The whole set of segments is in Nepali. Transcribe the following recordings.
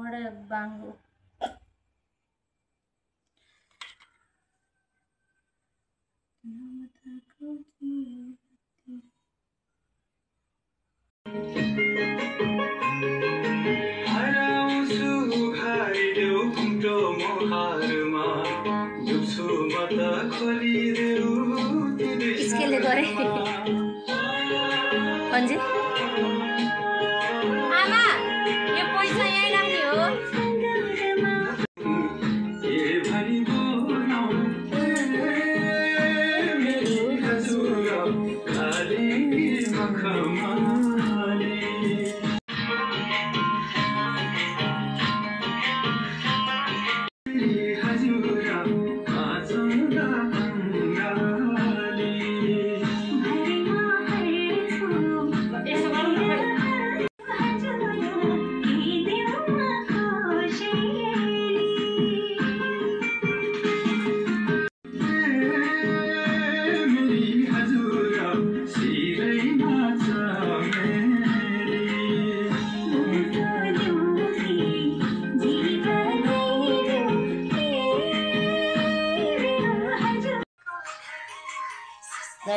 वडा बाङ्गो इसके गरे भन्जे आमा यो पैसा यही राख्ने हो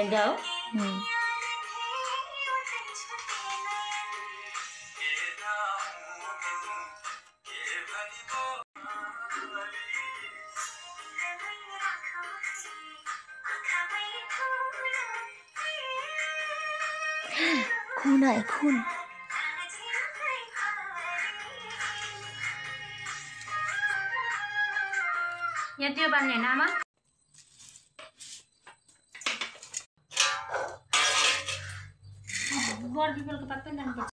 जाओ खून आए खून यहाँ त्यो बान्ने नामा बर पिपलको पात पनि लानुपर्छ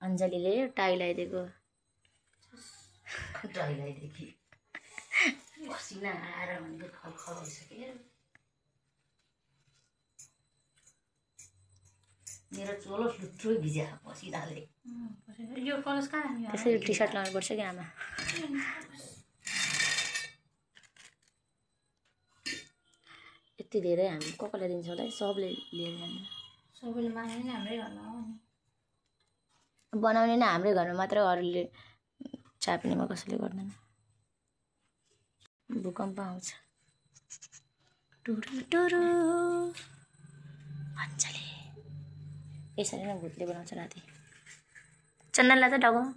अञ्जलीले टाई लगाइदिएको टाई लगाइदिएकी पसिना आएर भनेको खलखल भइसक्यो मेरो चोलो लुट्रो भिजा पसिनाले यो कलस कहाँ राख्ने त्यसरी टी सर्ट लगाउनु पर्छ कि आमा यति धेरै हामी कसलाई दिन्छौँ होला सबले लिएर जान्छ सबैले माग्ने नि हाम्रै घरमा हो नि बनाउने नै हाम्रै घरमा मात्र अरूले चाप्नेमा कसैले गर्दैन भूकम्प आउँछ टुरु टुरु अञ्जली यसरी नै भूतले बनाउँछ राति चन्दनलाई त डगाउँ